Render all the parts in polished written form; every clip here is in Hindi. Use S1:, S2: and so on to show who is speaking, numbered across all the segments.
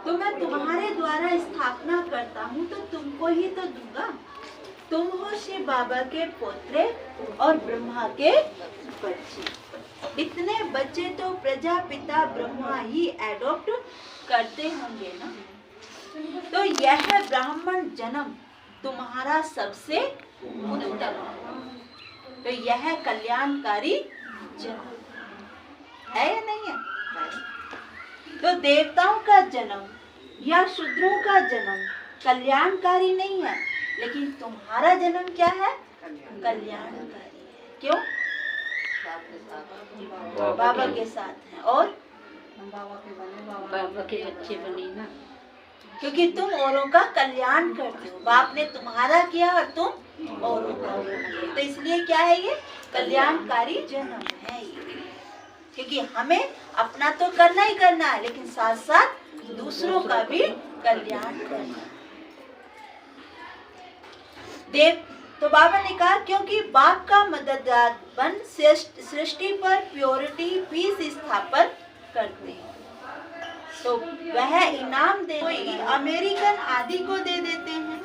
S1: तो मैं तुम्हारे द्वारा स्थापना करता हूँ तो तुमको ही तो दूंगा। तुम हो शिव बाबा के पोते और ब्रह्मा के बच्चे। इतने बच्चे तो प्रजापिता ब्रह्मा ही एडॉप्ट करते होंगे ना। तो यह ब्राह्मण जन्म तुम्हारा सबसे उत्तम, तो यह कल्याणकारी जन्म है या नहीं है? तो देवताओं का जन्म या शूद्रों का जन्म कल्याणकारी नहीं है, लेकिन तुम्हारा जन्म क्या है? कल्याणकारी है। क्यों? बाबा के साथ है और
S2: बाबा के बच्चे बने ना,
S1: क्योंकि तुम औरों का कल्याण करते हो। बाप ने तुम्हारा किया और तुम औरों का किया, तो इसलिए क्या है ये? कल्याणकारी जन्म है ये। क्योंकि हमें अपना तो करना ही करना है, लेकिन साथ साथ दूसरों का भी कल्याण करना है। देव तो बाबा ने कहा क्योंकि बाप का मददगार बन सृष्टि पर प्योरिटी पीस स्थापन करते हैं, तो वह इनाम दे कोई अमेरिकन आदि को दे देते हैं।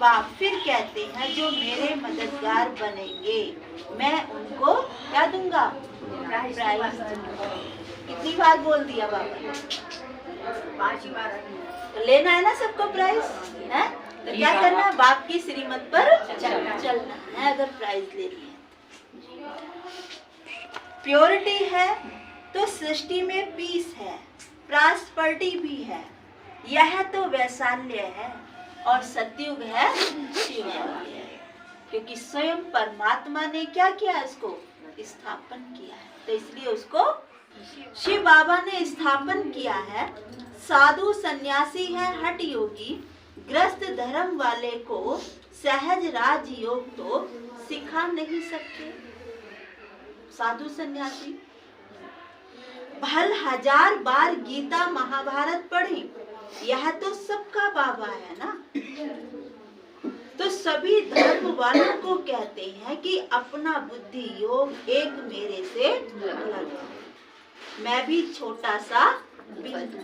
S1: बाप फिर कहते हैं जो मेरे मददगार बनेंगे मैं उनको क्या दूंगा? प्राइज दूंगा। कितनी बार बोल दिया बाबा ने? 5 बार। तो लेना है ना सबको प्राइज है, तो क्या करना है? बाप की श्रीमत पर चलना है अगर प्राइज लेनी है। प्योरिटी है तो सृष्टि में पीस है, प्रॉस्पेरिटी भी है। यह तो वैशाल्य है और सतयुग है शिवालय है, क्योंकि स्वयं परमात्मा ने क्या किया? इसको स्थापन किया है, तो इसलिए उसको शिव बाबा ने स्थापन किया है। साधु सन्यासी है हठ योगी, ग्रस्त धर्म वाले को सहज राजयोग तो सिखा नहीं सकते। साधु सन्यासी भल 1000 बार गीता महाभारत पढ़ी, यह तो सबका बाबा है ना। तो सभी धर्म वालों को कहते हैं कि अपना बुद्धि योग एक मेरे से लगाओ। मैं भी छोटा सा बिंदु,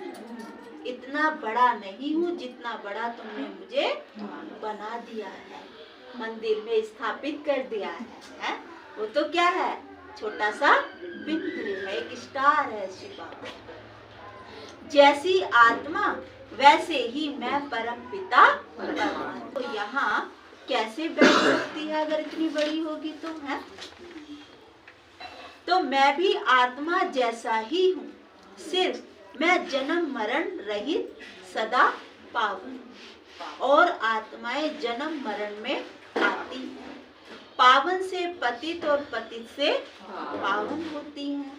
S1: इतना बड़ा नहीं हूँ जितना बड़ा तुमने मुझे बना दिया है, मंदिर में स्थापित कर दिया है? वो तो क्या है? छोटा सा बिंदु है, एक स्टार है शिव बाबा। जैसी आत्मा वैसे ही मैं परम पिता परमात्मा। तो यहाँ कैसे बैठ सकती है अगर इतनी बड़ी होगी तो? है तो मैं भी आत्मा जैसा ही हूँ, सिर्फ मैं जन्म मरण रहित सदा पावन, और आत्माएं जन्म मरण में आती हैं। पावन से पतित और पतित से पावन होती हैं।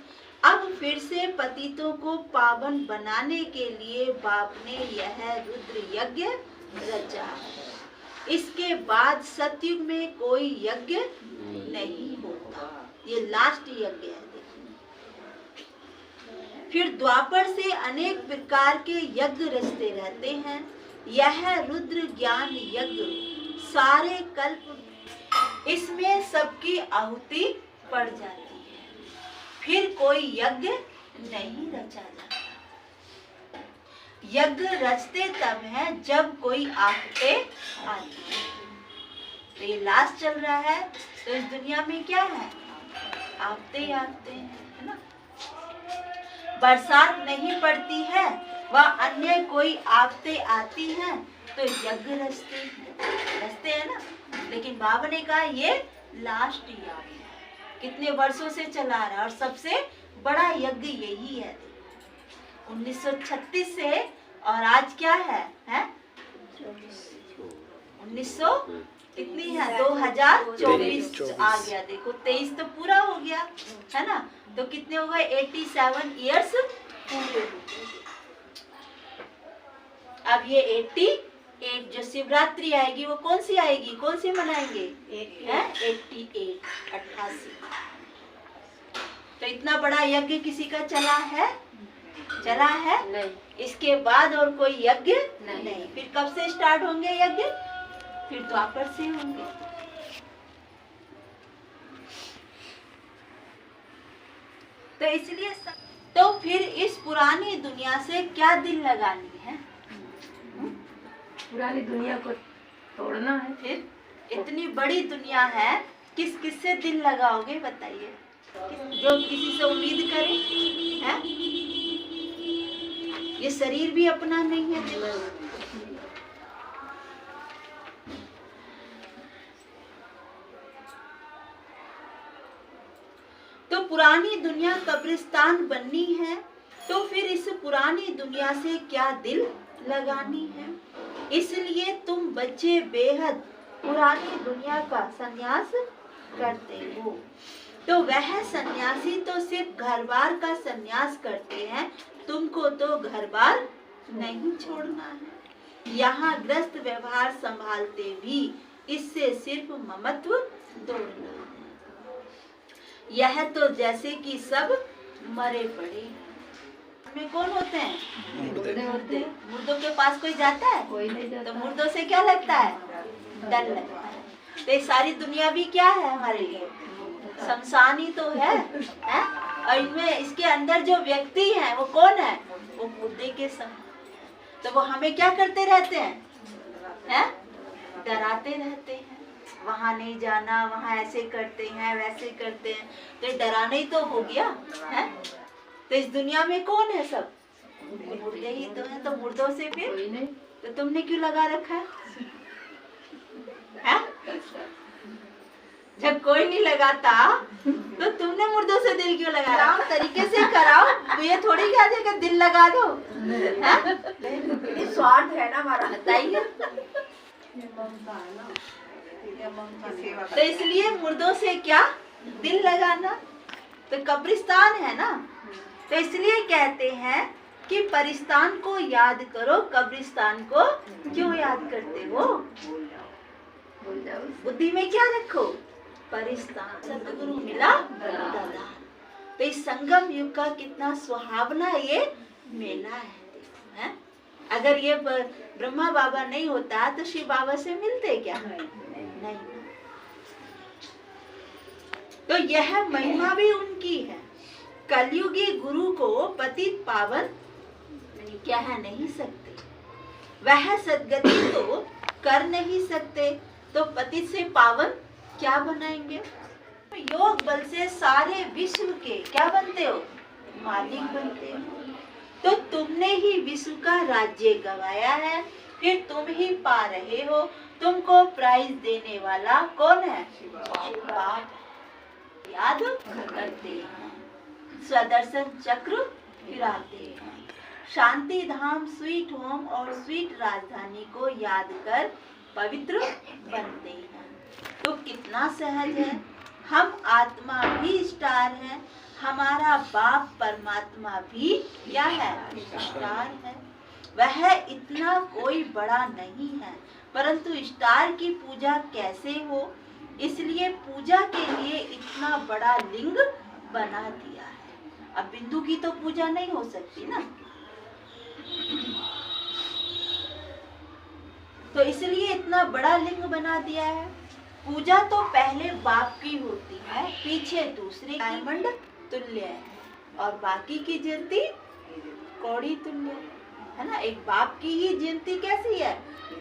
S1: अब फिर से पतितों को पावन बनाने के लिए बाप ने यह रुद्र यज्ञ रचा है। इसके बाद सतयुग में कोई यज्ञ नहीं होता, ये लास्ट यज्ञ है। फिर द्वापर से अनेक प्रकार के यज्ञ रचते रहते हैं। यह रुद्र ज्ञान यज्ञ सारे कल्प, इसमें सबकी आहुति पड़ जाती है, फिर कोई यज्ञ नहीं रचा जाता। यज्ञ रचते तब है जब कोई आफते आती है। तो ये लास्ट चल रहा है, तो इस दुनिया में क्या है? आफते ही आफते हैं, है ना। बरसात नहीं पड़ती है व अन्य कोई आफते आती हैं तो यज्ञ रचते हैं ना। लेकिन बाबा ने कहा ये लास्ट ईयर है, कितने वर्षों से चला रहा है, और सबसे बड़ा यज्ञ यही है। 1936 से और आज क्या है 1900 कितनी है 2024 आ गया। देखो 23 तो पूरा हो गया है ना, तो कितने हो गए 87 इयर्स पूरे। अब ये 88 जो शिवरात्रि आएगी वो कौन सी आएगी, कौन सी मनाएंगे 88। तो इतना बड़ा यज्ञ किसी का चला है नहीं। इसके बाद और कोई यज्ञ नहीं। फिर कब से स्टार्ट होंगे यज्ञ? फिर द्वापर से होंगे। तो इसलिए तो फिर इस पुरानी दुनिया से क्या दिल लगानी है?
S2: पुरानी दुनिया को तोड़ना है।
S1: फिर इतनी बड़ी दुनिया है, किस किस से दिल लगाओगे बताइए? जो किसी से उम्मीद करे है? ये शरीर भी अपना नहीं है दिल। तो पुरानी दुनिया कब्रिस्तान बननी है, तो फिर इस पुरानी दुनिया से क्या दिल लगानी है? इसलिए तुम बच्चे बेहद पुरानी दुनिया का संन्यास करते हो। तो वह सन्यासी तो सिर्फ घर बार का संन्यास करते हैं, तुमको तो घर बार नहीं छोड़ना है। यहाँ ग्रस्त व्यवहार संभालते भी इससे सिर्फ ममत्व तोड़ना है। यह तो जैसे कि सब मरे पड़े में कौन होते हैं? मुर्दे। मुर्दों के पास कोई जाता है?
S2: कोई नहीं जाता।
S1: तो मुर्दों से क्या लगता है? डर लगता है। तो ये सारी दुनिया भी क्या है हमारे लिए? शमशान ही तो है? और इनमें इसके अंदर जो व्यक्ति है वो कौन है? वो मुर्दे के समान। तो वो हमें क्या करते रहते हैं? डराते रहते हैं, वहां नहीं जाना, वहां ऐसे करते हैं वैसे करते हैं। तो ये डराना ही तो हो गया है। तो इस दुनिया में कौन है? सब मुर्दे ही तो है। तो मुर्दों से फिर
S2: कोई नहीं।
S1: तो तुमने क्यों लगा रखा है? जब कोई नहीं लगाता तो तुमने मुर्दों से दिल क्यों लगाया? तरीके से कराओ, तो ये थोड़ी कह देगा दिल लगा दो।
S2: स्वार्थ है ना हमारा।
S1: बताइए। तो इसलिए मुर्दों से क्या दिल लगाना? तो कब्रिस्तान है ना, तो इसलिए कहते हैं कि परिस्तान को याद करो, कब्रिस्तान को क्यों याद करते हो? बुद्धि में क्या रखो? परिस्तान। सतगुरु मिला दादान। तो इस संगम युग का कितना सुहावना ये मेला है? अगर ये ब्रह्मा बाबा नहीं होता तो शिव बाबा से मिलते क्या? नहीं। तो यह महिमा भी उनकी है। कलयुगी गुरु को पतित पावन कह नहीं सकते, वह सदगति तो कर नहीं सकते, तो पतित से पावन क्या बनाएंगे? योग बल से सारे विश्व के क्या बनते हो? मालिक बनते हो। तो तुमने ही विश्व का राज्य गवाया है, फिर तुम ही पा रहे हो। तुमको प्राइज देने वाला कौन है? बाप। याद करते हैं, स्वदर्शन चक्र फिराते हैं, शांति धाम, स्वीट होम और स्वीट राजधानी को याद कर पवित्र बनते हैं। तो कितना सहज है। हम आत्मा भी स्टार है, हमारा बाप परमात्मा भी क्या है? स्टार है। वह इतना कोई बड़ा नहीं है, परंतु स्टार की पूजा कैसे हो, इसलिए पूजा के लिए इतना बड़ा लिंग बना दिया है। अब बिंदु की तो पूजा नहीं हो सकती ना, तो इसलिए इतना बड़ा लिंग बना दिया है। पूजा तो पहले बाप की होती है, पीछे दूसरे डायमंड तुल्य है, और बाकी की गिनती कौड़ी तुल्य है ना। एक बाप की ही गिनती कैसी है?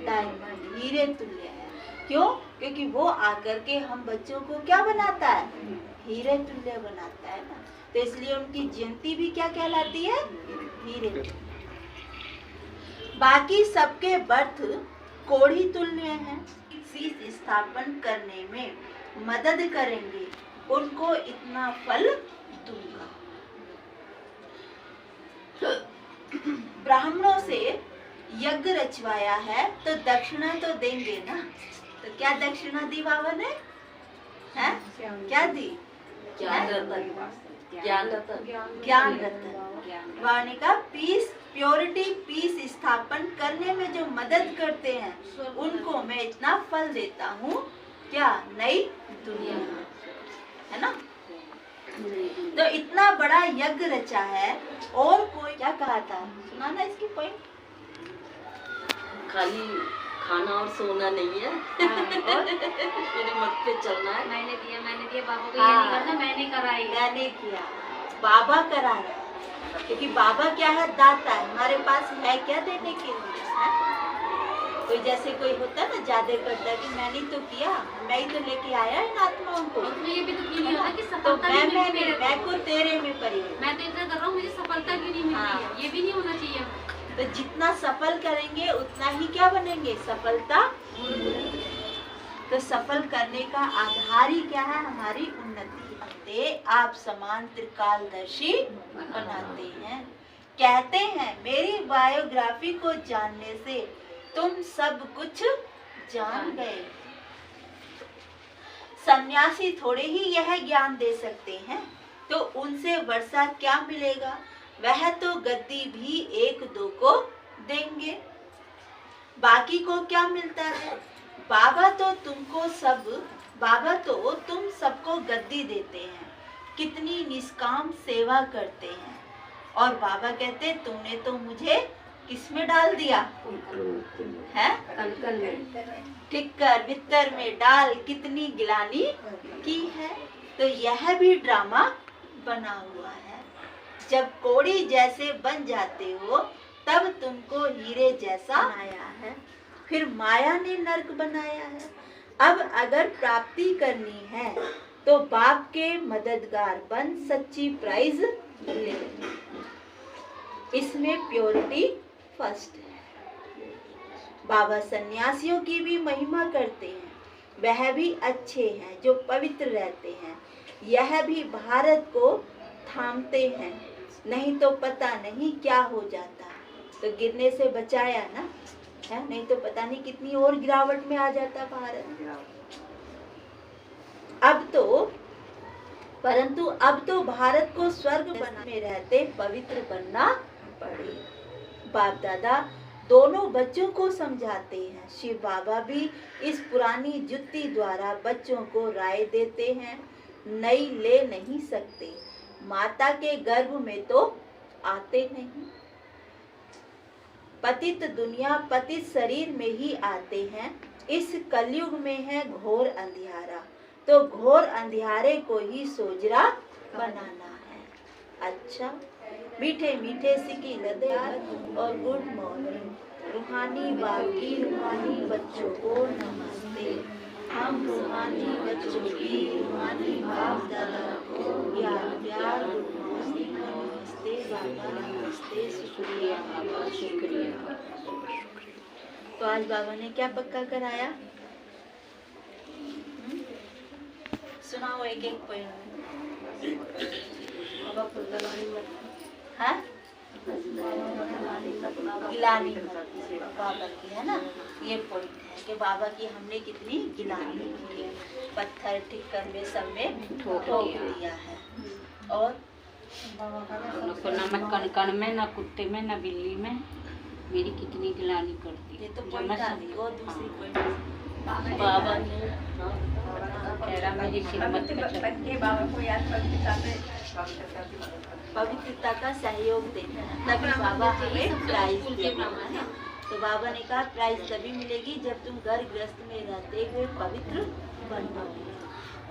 S1: डायमंड, हीरे तुल्य है। क्यों? क्योंकि वो आकर के हम बच्चों को क्या बनाता है? हीरे तुल्य बनाता है ना। तो इसलिए उनकी गिनती भी क्या कहलाती है? हीरे तुल्य। बाकी सबके बर्थ कोढ़ी तुल्य हैं। शीश स्थापन करने में मदद करेंगे, उनको इतना फल दूंगा। ब्राह्मणों से यज्ञ रचवाया है तो दक्षिणा तो देंगे ना। तो क्या दक्षिणा दी बाबा ने? है क्या दी? ज्ञान रतन। ज्ञान रतन। वाणी का पीस, प्योरिटी, पीस स्थापन करने में जो मदद करते हैं उनको मैं इतना फल देता हूँ। क्या? नई दुनिया है ना। तो इतना बड़ा यज्ञ रचा है, और कोई क्या कहा था? सुना ना इसकी पॉइंट?
S3: खाली खाना और सोना नहीं है।
S1: और
S3: मेरे मत पे चलना है।
S2: मैंने दिया बाबा को, ये नहीं करना, मैंने कराई।
S1: मैंने किया, बाबा करा रहा क्योंकि बाबा क्या है, दाता है। हमारे पास है क्या देने के लिए, है? कोई जैसे कोई होता है ना ज्यादा करता है कि मैंने तो किया, मैं ही तो लेके आया इन आत्माओं को,
S4: और तुम्हें ये भी तो फील नहीं होता कि
S1: तो
S4: सफलता नहीं मिलती मेरे को।
S1: मैं को तेरे में परी हूँ।
S4: मैं तो इतना कर रहा हूँ, मुझे सफलता क्यों नहीं मिल रही है, ये भी नहीं होना चाहिए।
S1: तो जितना सफल करेंगे उतना ही क्या बनेंगे, सफलता। तो सफल करने का आधार ही क्या है, हमारी उन्नति। अतः आप समान त्रिकालदर्शी बनाते हैं। कहते हैं मेरी बायोग्राफी को जानने से तुम सब कुछ जान गए। सन्यासी थोड़े ही यह ज्ञान दे सकते हैं, तो उनसे वर्षा क्या मिलेगा, वह तो गद्दी भी एक दो को देंगे, बाकी को क्या मिलता है। बाबा तो तुम सबको गद्दी देते हैं, कितनी निष्काम सेवा करते हैं। और बाबा कहते तुमने तो मुझे किसमें डाल दिया है, टिक्कर बित्तर में डाल कितनी गिलानी की है। तो यह भी ड्रामा बना हुआ है। जब कोड़ी जैसे बन जाते हो तब तुमको हीरे जैसा बनाया है, फिर माया ने नर्क बनाया है। अब अगर प्राप्ति करनी है तो बाप के मददगार बन सच्ची प्राइज ले। इसमें प्योरिटी फर्स्ट है। बाबा सन्यासियों की भी महिमा करते हैं, वह भी अच्छे हैं जो पवित्र रहते हैं। यह भी भारत को थामते हैं, नहीं तो पता नहीं क्या हो जाता। तो गिरने से बचाया ना है, नहीं तो पता नहीं कितनी और गिरावट में आ जाता भारत। परंतु अब तो भारत को स्वर्ग में रहते पवित्र बनना पड़े। बाप दादा दोनों बच्चों को समझाते हैं। शिव बाबा भी इस पुरानी जुत्ती द्वारा बच्चों को राय देते हैं, नई ले नहीं सकते, माता के गर्भ में तो आते नहीं। पतित दुनिया पतित शरीर में ही आते हैं। इस कलयुग में है घोर अंधियारा, तो घोर अंधियारे को ही सोजरा बनाना है। अच्छा, मीठे मीठे सिकी लदे और गुड मॉर्निंग। रूहानी बाकी रूहानी बच्चों को नमस्ते। हम रूहानी बच्चों की रूहानी बाप दादा को प्यार प्यार गुड मॉर्निंग, नमस्ते बाबा, नमस्ते, शुक्रिया बाबा, शुक्रिया। तो आज बाबा ने क्या पक्का कराया, सुनाओ एक एक पॉइंट। हाँ, गिलानी बाबा की है ना, ये पॉइंट है कि बाबा की हमने कितनी गिलानी की है, पत्थर ठिक्कर में सब में ठोक दिया है। और
S2: उनको न मैं कण कण में, न कुत्ते में, न बिल्ली में मेरी कितनी गिलानी करती है।
S1: ये तो पॉइंट आ गई। और दूसरी पॉइंट
S3: बाबा ने
S2: तेरा मेरी श्रीमत का
S1: पवित्रता का सहयोग देना है, तभी बाबा हमें प्राइज देना है। तो बाबा ने कहा प्राइज तभी मिलेगी जब तुम घर गृहस्थ में रहते हुए पवित्र बनोगे।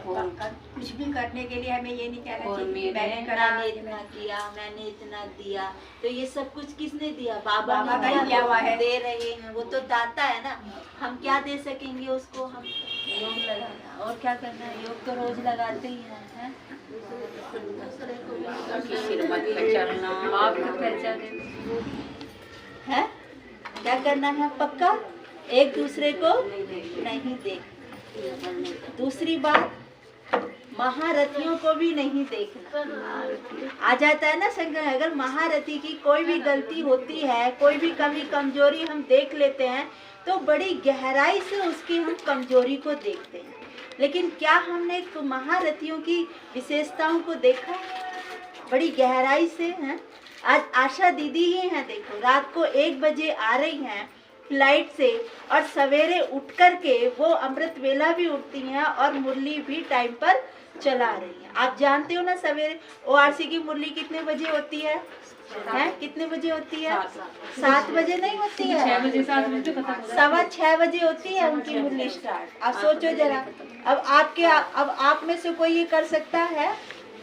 S2: कुछ भी करने के लिए हमें ये नहीं कहना चाहिए
S1: मैंने इतना किया, मैंने इतना दिया। तो ये सब कुछ किसने दिया, बाबा
S2: बाबा
S1: ने
S2: का ही दिया हुआ है।
S1: दे रहे हैं, वो तो दाता है ना। हम क्या दे सकेंगे उसको, हम योग लगाना। और क्या करना है, योग तो रोज लगाते ही हैं।
S2: श्रीमत का चलना, आपका पहचान
S1: है, क्या करना है पक्का, एक दूसरे को नहीं देख। दूसरी बात, महारथियों को भी नहीं देखना। आ जाता है ना संग्रह, अगर महारथी की कोई भी गलती होती है, कोई भी कमी कमजोरी हम देख लेते हैं, तो बड़ी गहराई से उसकी हम कमजोरी को देखते हैं। लेकिन क्या हमने महारथियों की विशेषताओं को देखा बड़ी गहराई से है। आज आशा दीदी ही हैं, देखो रात को 1 बजे आ रही हैं फ्लाइट से, और सवेरे उठ कर के वो अमृत वेला भी उठती हैं और मुरली भी टाइम पर चला रही हैं। आप जानते हो ना, सवेरे ओआरसी की मुरली कितने बजे होती है? कितने बजे होती है? 7 बजे नहीं होती है, 6 बजे 7 बजे 6:15 बजे होती है उनकी मुरली स्टार्ट। आप सोचो जरा, अब आप में से कोई ये कर सकता है?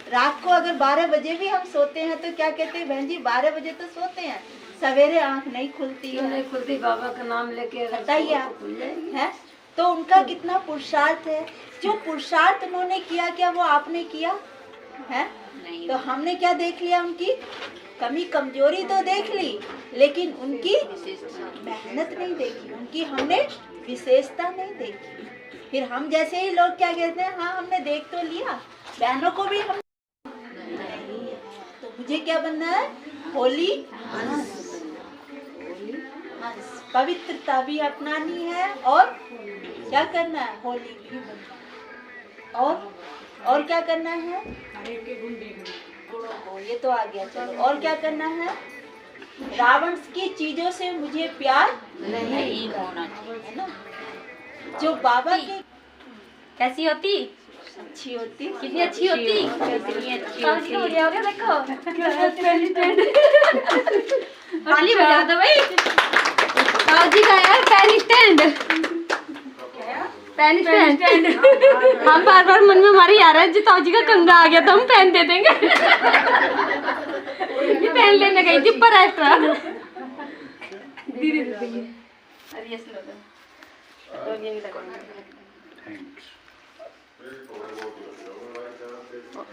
S1: रात को अगर 12 बजे भी हम सोते हैं तो क्या कहते हैं बहन जी, 12 बजे तो सोते हैं, सवेरे आंख नहीं खुलती
S3: क्यों नहीं खुलती? बाबा का नाम लेके अगर
S1: बताइए
S3: सोओ तो खुल जाएगी।
S1: है। तो उनका कितना पुरुषार्थ है, जो पुरुषार्थ उन्होंने किया क्या वो आपने किया है?
S2: नहीं।
S1: तो हमने क्या देख लिया, उनकी कमी कमजोरी तो देख ली, लेकिन उनकी मेहनत नहीं देखी, उनकी हमने विशेषता नहीं देखी। फिर हम जैसे ही लोग क्या कहते हैं, हाँ हमने देख तो लिया, बहनों को भी हम नहीं। तो मुझे क्या बनना है, होली हंस, पवित्रता भी अपनानी है और क्या करना है, होली भी बनना, और क्या करना है, गुणों को, ये तो आ गया। चलो और क्या करना है, रावण की चीजों से मुझे प्यार
S2: नहीं होना
S1: है ना। जो बाबा के
S4: कैसी होती?
S1: अच्छी होती,
S4: कितनी अच्छी होती?
S2: कितनी अच्छी
S4: ताली
S2: होती।
S4: हो गया देखो। ताली बजा दो भाई। ताऊ जी का यार पेन स्टैंड, पेन स्टैंड। हम बार बार मन में हमारे यार है जी, ताऊ जी का कंगा आ गया तो हम पेन दे देंगे। ये पेन लेने गई थी पर एक्स्ट्रा। धीरे धीरे। अरे ये स्लोगन तो ये भी लगाना।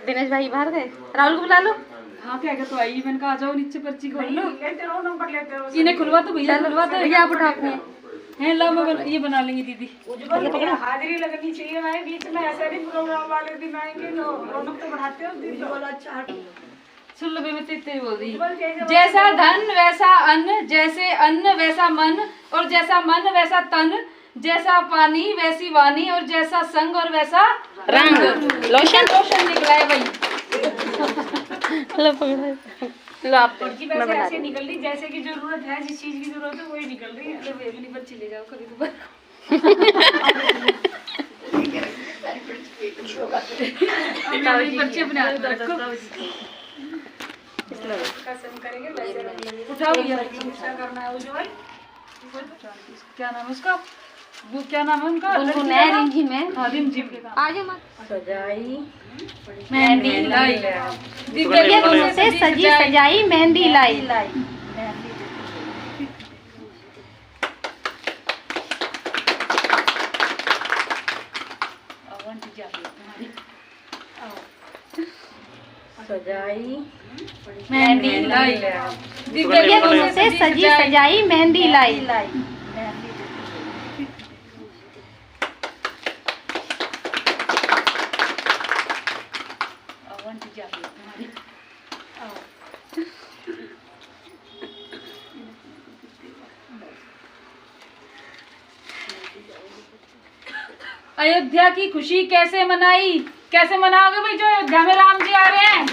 S4: दिनेश भाई बाहर गए, राहुल को बुला लो।
S5: हाँ क्या तो आई, मैंने कहा आ जाओ नीचे पर्ची खोल लो, इन्हें खुलवा तो भैया, खुलवा तो
S4: भैया आप उठा अपने
S5: है। ला मैं ये बना लेंगी दीदी।
S3: हाजिरी लगनी चाहिए भाई, बीच में ऐसे भी प्रोग्राम वाले दिन आएंगे तो रौनक तो बढ़ाते हो। अच्छा
S5: सुन लो मैं तेरे बोल रही, जैसा धन वैसा अन्न, जैसे अन्न वैसा मन, और जैसा मन वैसा तन, जैसा पानी वैसी वाणी, और जैसा संग और वैसा रंग। लोशन निकला है भाई।
S4: लो आप
S3: की वैसे ऐसे निकल रही जैसे की जरूरत है, जिस चीज की जरूरत है वही निकल रही है।
S5: अपनी बच्ची ले जाओ कभी तो पर्ची अपने हाथ में रखो।
S3: कसम करेंगे वैसे
S5: उठाओ भैया।
S3: गुस्सा करना है वो जो है।
S5: क्या नाम है उसका, वो क्या नाम है उनका,
S4: गुनगुन है, रिमझिम है।
S5: हाँ रिमझिम के नाम।
S4: आज मत
S3: सजाई
S5: मेहंदी लाई,
S4: दिव्या गुण से सजी सजाई मेहंदी लाई।
S3: सजाई
S5: मेहंदी लाई,
S4: दिव्या गुण से सजी सजाई मेहंदी लाई।
S5: अयोध्या की खुशी कैसे मनाई, कैसे मनाओगे भाई, जो अयोध्या में राम जी आ रहे हैं,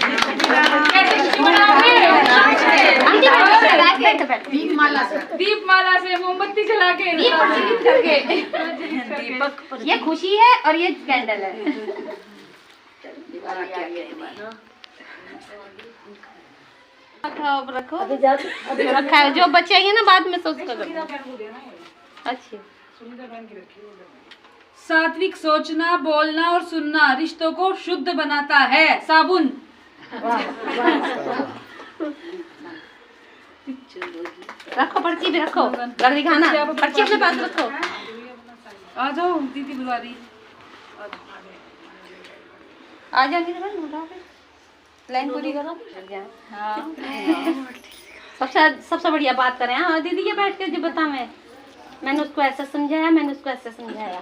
S5: कैसे खुशी मनाओगे? दीपमाला से, मोमबत्ती जला के,
S4: दीपक ये खुशी है और ये कैंडल है। रखो रखा है, जो बचेंगे ना बाद में सोच कर। अच्छी
S5: सात्विक सोचना, बोलना और सुनना रिश्तों को शुद्ध बनाता है। साबुन।
S4: रखो, पर्ची भी रखो, घर दिखाना, पर्ची अपने पास रखो।
S5: आ जाओ दीदी बुला रही।
S4: आ जाएंगे ना, लाइन पूरी करो।
S5: हाँ
S4: सबसे बढ़िया बात करें। हाँ दीदी के बैठ के जो बता, मैंने उसको ऐसा समझाया, मैंने उसको ऐसा समझाया।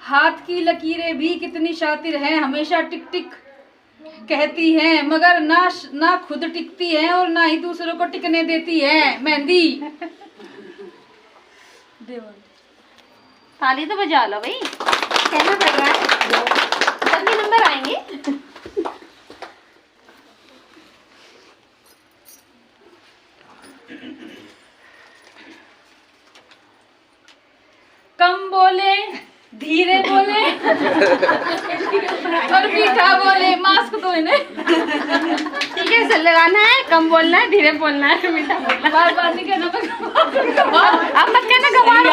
S5: हाथ की लकीरें भी कितनी शातिर हैं, हमेशा टिक टिक कहती हैं, मगर ना खुद टिकती हैं और ना ही दूसरों को टिकने देती है। मेहंदी।
S4: ताली तो बजा लो भाई, कहना पड़ रहा है, जल्दी नंबर आएंगे।
S5: कम बोले, धीरे बोले और मीठा बोले। मास्क दो इन्हें।
S4: ठीक है, सर लगाना है, कम बोलना है, धीरे बोलना है, मीठा बोलना है।
S5: बार बार नहीं कहना।
S4: अब मत कहना गवार।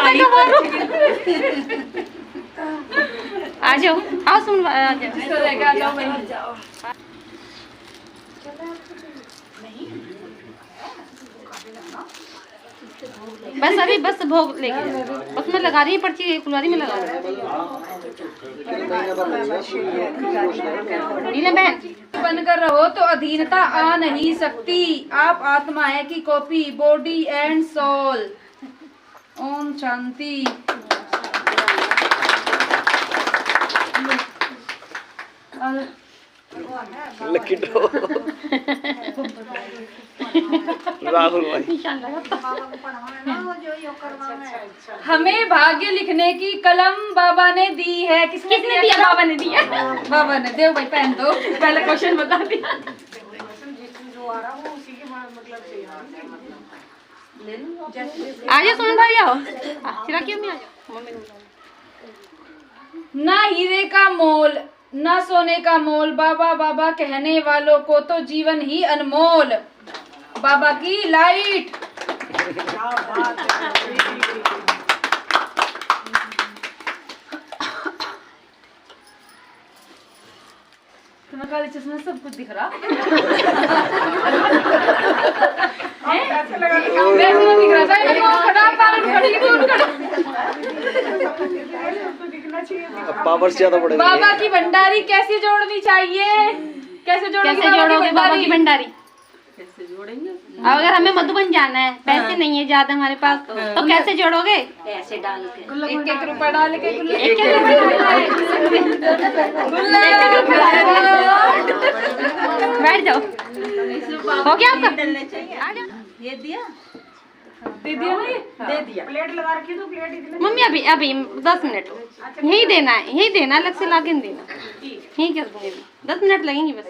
S4: आ जाओ, आओ सुन, आ जाओ।
S5: इसको लेके आ जाओ भाई।
S4: बस अभी बस भोग लेके जाओ। बस मैं लगा रही है पर्ची, फुलवारी में लगा रही नीलम बहन।
S5: बनकर रहो तो अधीनता आ नहीं सकती। आप आत्मा है की copy, body and soul. Om Shanti.
S6: Lucky draw Rahul भाई।
S5: हमें भाग्य लिखने की कलम बाबा ने दी है। किसने
S4: दिया? बाबा ने दिया।
S5: बाबा ने। देव भाई पहन दो।
S4: पहले क्वेश्चन बता दिया। आ जाओ सुन भाई, आओ चिरा क्यों नहीं आ जाओ मम्मी ने।
S5: ना हीरे का मोल ना सोने का मोल, बाबा बाबा कहने वालों को तो जीवन ही अनमोल। बाबा की लाइट। तुम्हें काले चश्मे से सब कुछ दिख रहा
S3: ऐसे लगा के
S5: वैसे नहीं दिख रहा था। ये वो खड़ा पालन खड़ी दूर खड़ा।
S3: उसको दिखना चाहिए।
S6: अब पावर से ज्यादा बढ़ेगा।
S5: बाबा की भंडारी कैसे जोड़नी चाहिए? कैसे
S4: जोड़ोगे बाबा की भंडारी? अब अगर हमें मधुबन जाना है, पैसे नहीं है ज्यादा हमारे पास, तो कैसे जोड़ोगे?
S2: ऐसे डाल के
S5: 1-1 रुपया डाल के
S4: बैठ जाओ। हो गया आपका? आ जाओ।
S1: ये दिया,
S5: दे दिया ना ये?
S1: दे दिया।
S3: प्लेट लगा रखी तो प्लेट इतने।
S4: मम्मी अभी अभी 10 मिनट यही देना है, यही देना, अलग से लाके नहीं देना, यही कर दूंगी। 10 मिनट लगेंगे बस।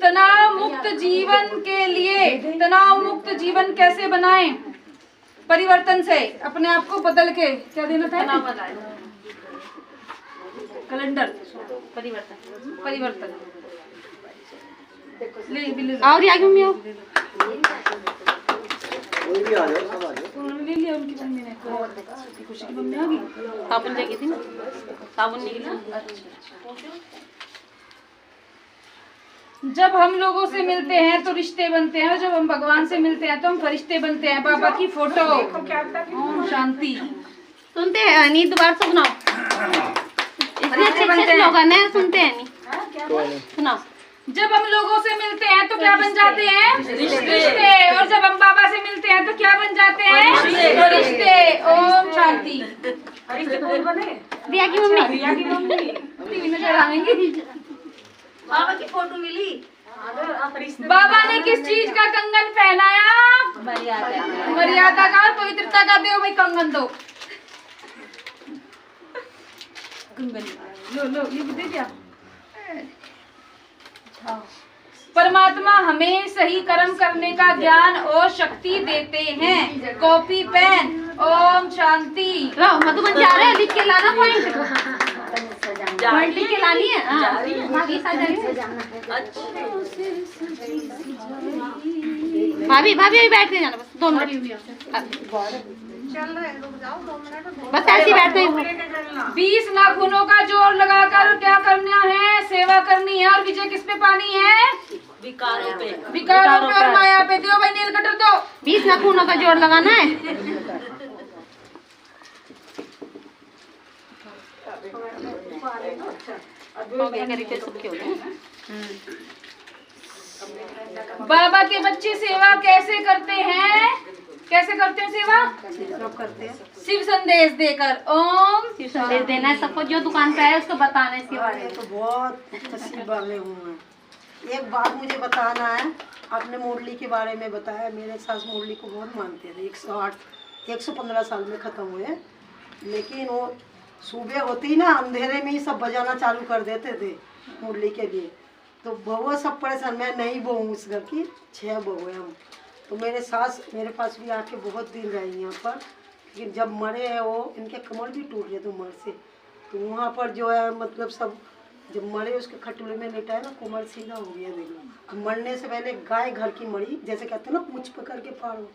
S5: तनाव मुक्त जीवन के लिए तनाव मुक्त जीवन कैसे बनाएं? परिवर्तन से, अपने आप को बदल के। क्या देना था? कैलेंडर। परिवर्तन। ले बिल्ली
S4: और आगे मम्मी आओ।
S6: कोई भी आ जाओ, सब आ जाओ।
S5: ले लिया उनकी मम्मी ने। खुशी की मम्मी आ गई।
S4: साबुन लेगी थी ना, साबुन निकला।
S5: जब हम लोगों से मिलते हैं तो रिश्ते बनते हैं, और जब हम भगवान से मिलते हैं तो हम फरिश्ते बनते हैं। बाबा की फोटो। ओम शांति।
S4: सुनते हैं नहीं? दोबारा से सुनाओ। इतने अच्छे स्लोगन है, सुनते हैं नहीं? सुनाओ।
S5: जब हम लोगों से मिलते हैं तो क्या बन जाते हैं? रिश्ते। और जब हम बाबा से मिलते हैं तो क्या बन जाते हैं? रिश्ते। ओम शांति।
S4: दिया की मम्मी
S5: टीवी में चढ़ाएंगे।
S1: बाबा की फोटो मिली।
S5: बाबा ने किस चीज का कंगन पहनाया? मर्यादा का और पवित्रता का। देव भाई कंगन दो। कंगन लो ये दे दिया। परमात्मा हमें सही कर्म करने का ज्ञान और शक्ति देते हैं। Copy pen. ओम शांति।
S4: लो मधुबन जा रहे हैं, लिख के लाना पॉइंट। पॉइंट लिख के लानी है। हाँ भाभी भाभी अभी बैठ के जाना, बस 2 मिनट बस ऐसे ही बैठते हैं।
S5: 20 नाखूनों का जोर लगाकर क्या करना है? सेवा करनी है। और विजय किस पे पानी है?
S1: विकारों पे।
S5: विकारों पे और माया पे। दो भाई नील कटर दो।
S4: 20 नाखूनों का जोड़ लगाना है।
S5: बाबा के बच्चे सेवा कैसे करते हैं? कैसे करते हैं सेवा? शिव संदेश देकर। ओम
S4: शिव संदेश देना है सबको, जो दुकान पे है उसको बताना है इसके बारे में।
S7: तो बहुत नसीब वाले हूँ। एक बात मुझे बताना है। आपने मुरली के बारे में बताया। मेरे सास मुरली को बहुत मानते थे। 115 साल में ख़त्म हुए, लेकिन वो सुबह होती ना अंधेरे में ही सब बजाना चालू कर देते थे मुरली के लिए। तो बहुआ सब परेशान। मैं नहीं बहू उस घर की, 6 बहू हैं हम। तो मेरे सास मेरे पास भी आके बहुत दिन रही यहाँ पर, लेकिन जब मरे हैं वो, इनके कमर भी टूट गए थे उम्र से। तो वहाँ पर जो है मतलब सब जब मरे उसके खटुले में लेटा है ना, कमर सीधा हो गया। देखो मरने से पहले गाय घर की मरी, जैसे कहते हैं ना पूछ पकड़ के पारो।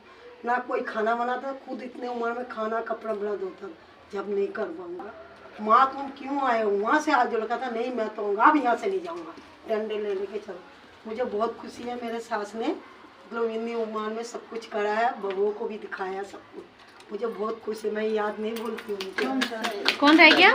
S7: ना कोई खाना बनाता, खुद इतने उम्र में खाना कपड़ा बड़ा धोता। जब नहीं कर पाऊँगा माँ तुम क्यों आए हो, वहाँ से हाथ जोड़, कहता नहीं मैं तो अब यहाँ से नहीं जाऊँगा, डंडे ले लेके चलो। मुझे बहुत खुशी है, मेरे सास ने मतलब हिंदी उमान में सब कुछ करा है, बहुओं को भी दिखाया सब कुछ, मुझे बहुत खुशी है, मैं याद नहीं भूलती हूँ।
S4: कौन रह गया?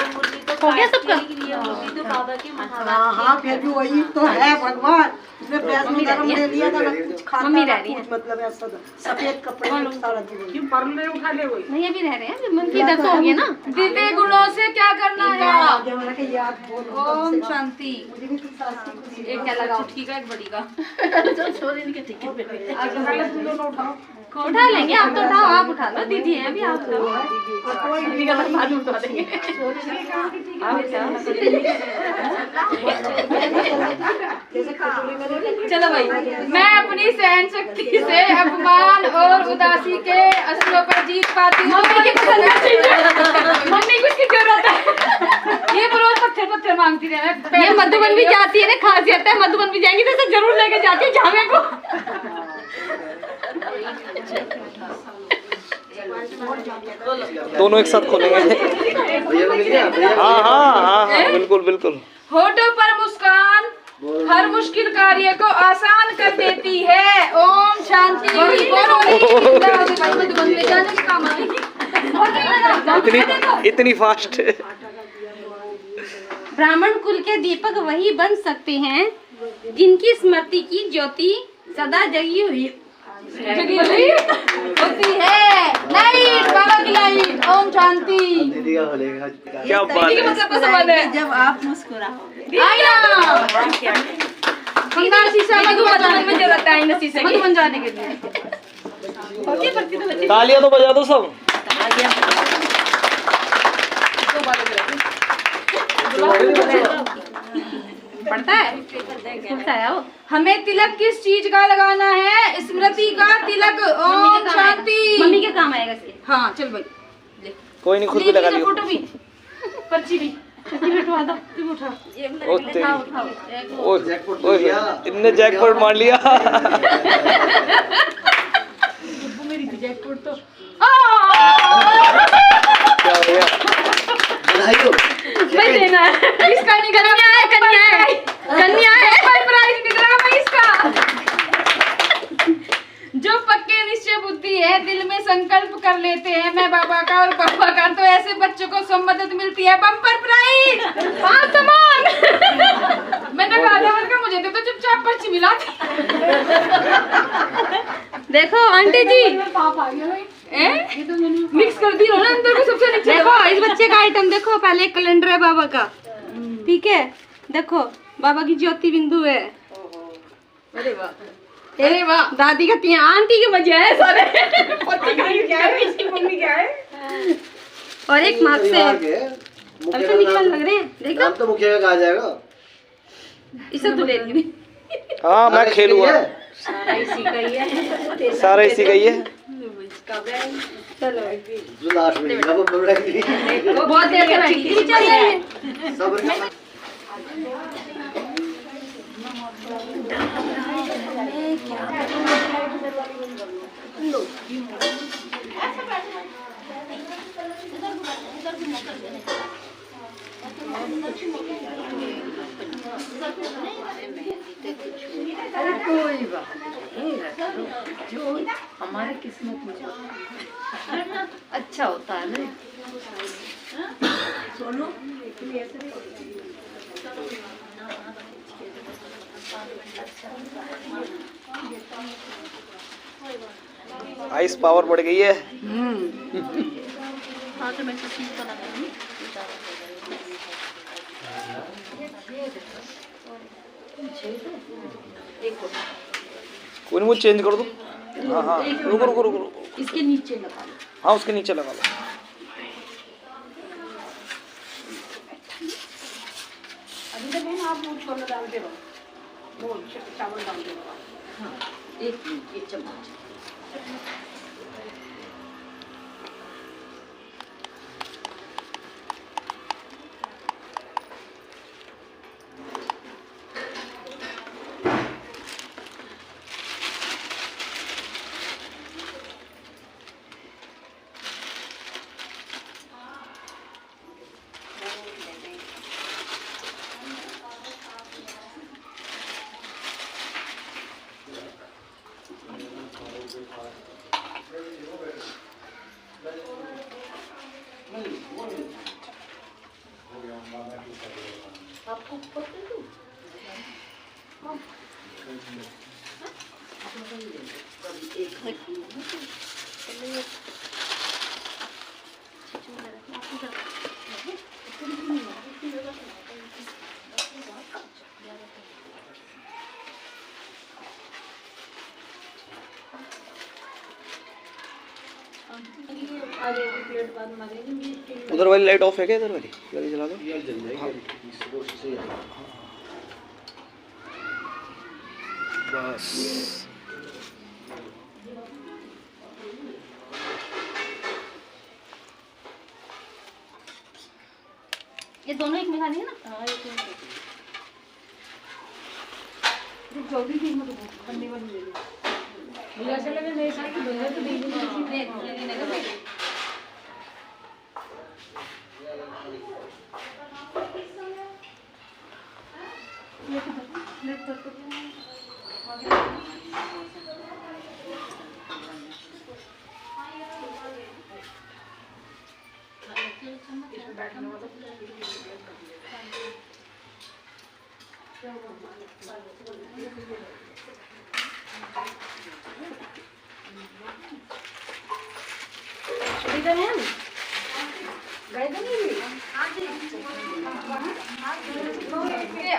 S4: हो गया सबका?
S1: तो बाबा की
S7: हाँ हाँ, फिर भी वही तो है भगवान, उसने वैष्णो धर्म ले लिया था ना, कुछ खाता ना कुछ, मतलब ऐसा था, सफेद कपड़े में सारा जीवन।
S3: परले उठा ले वही।
S4: नहीं अभी रह रहे हैं, मन की दर्द हो गया ना।
S5: दिव्य गुणों से क्या करना है?
S7: आगे हमारा के याद बोलो,
S5: ओम शांति।
S7: मुझे भी तो सास की खुशी है।
S5: एक क्या लगाओ? ठीक है, एक बड़ी का।
S3: पहले तुम दोनों उठाओ।
S4: उठा लेंगे, आप तो उठाओ, आप उठा लो, दीदी है अभी, आप उठाओ।
S7: कोई भी
S4: उठा देंगे।
S5: चलो भाई, मैं अपनी सहन शक्ति से अपमान और उदासी के असुरों पर जीत पाती हूँ। मम्मी कुछ की जरूरत है, ये रोज पत्थर पत्थर मांगती रहे।
S4: ये मधुबन भी जाती है ना, खासियत है, मधुबन भी जाएंगी तो इसे जरूर लेके जाती है झामे को।
S6: दोनों एक साथ खोलेंगे। हाँ हाँ हाँ हाँ, बिल्कुल बिल्कुल।
S5: होठों पर मुस्कान हर मुश्किल कार्य को आसान कर देती है। ओम शांति। मधुबन में जाने के काम
S6: इतनी फास्ट।
S4: ब्राह्मण कुल के दीपक वही बन सकते हैं जिनकी स्मृति की ज्योति सदा जगी हुई
S5: होती है। लाइट, बाबा की लाइट। ओम शांति।
S6: क्या बात है।
S5: मतलब है
S1: जब आप मुस्कुराओगे।
S5: बंगाल शीशा मधुबन में जरूरत है इन शीशे की। मधुबन जाने के लिए
S6: तालियां तो बजा दो सब।
S4: पड़ता है, खुलता है वो।
S5: हमें तिलक किस चीज का लगाना है? स्मृति का तिलक। ओम शांति।
S4: मम्मी के काम आएगा इसके।
S5: हाँ चल भाई,
S6: कोई नहीं, खुद भी लगा लियो।
S5: फोटो भी, पर्ची भी।
S4: उठवा दो,
S5: तू उठा।
S6: ओए इनने जैकपॉट मार लिया।
S5: मेरी जैकपॉट तो
S6: क्या हो गया?
S4: भाई देना है, इसका नहीं, कन्या है, कन्या है, कन्या है।
S5: भाई प्राइज निकला भाई इसका। जो पक्के निश्चय बुद्धि है, दिल में संकल्प कर लेते हैं मैं बाबा का और पापा का, तो ऐसे बच्चों को सम्मदद मिलती है। बम्पर प्राइज 5 सामान। मैंने कहा था का मुझे तो चुपचाप पर्ची मिला थी।
S4: देखो आंटी जी,
S5: पाप आ गया भाई। मिक्स कर दी ना अंदर को सबसे नीचे।
S4: देखो इस बच्चे का आइटम देखो, पहले एक कैलेंडर है बाबा का, ठीक है, देखो बाबा की ज्योति बिंदु है।
S5: अरे वाह,
S4: दादी का तिया, आंटी के मजे है सारे।
S3: क्या है इसकी मम्मी क्या है?
S4: और एक मार्क्स है, अभी तो निकल लग रहे हैं, देखो
S6: तो मुखिया का कहा जाएगा।
S4: इसे तो ले ली।
S6: हाँ मैं खेलूंगा। सारा इसी का ही है। जो लास्ट में
S4: बहुत देर से बैठी थी, चलिए।
S2: कोई बात नहीं, जो हमारे किस्मत में अच्छा होता है ना।
S6: आइस पावर बढ़ गई है। कोई नहीं, वो चेंज कर दो। हाँ हाँ, रुको रुको रुको रुको।
S2: इसके नीचे लगा लो।
S6: हाँ उसके नीचे लगा लो।
S3: अभी तक मैंने आप वो छोला डाल दे वो चावल डाल दे।
S2: हाँ, एक चम्मच।
S6: उधर वाली लाइट ऑफ है क्या? इधर वाली जला दो। बस
S4: ये दोनों एक में खानी है ना?
S5: ये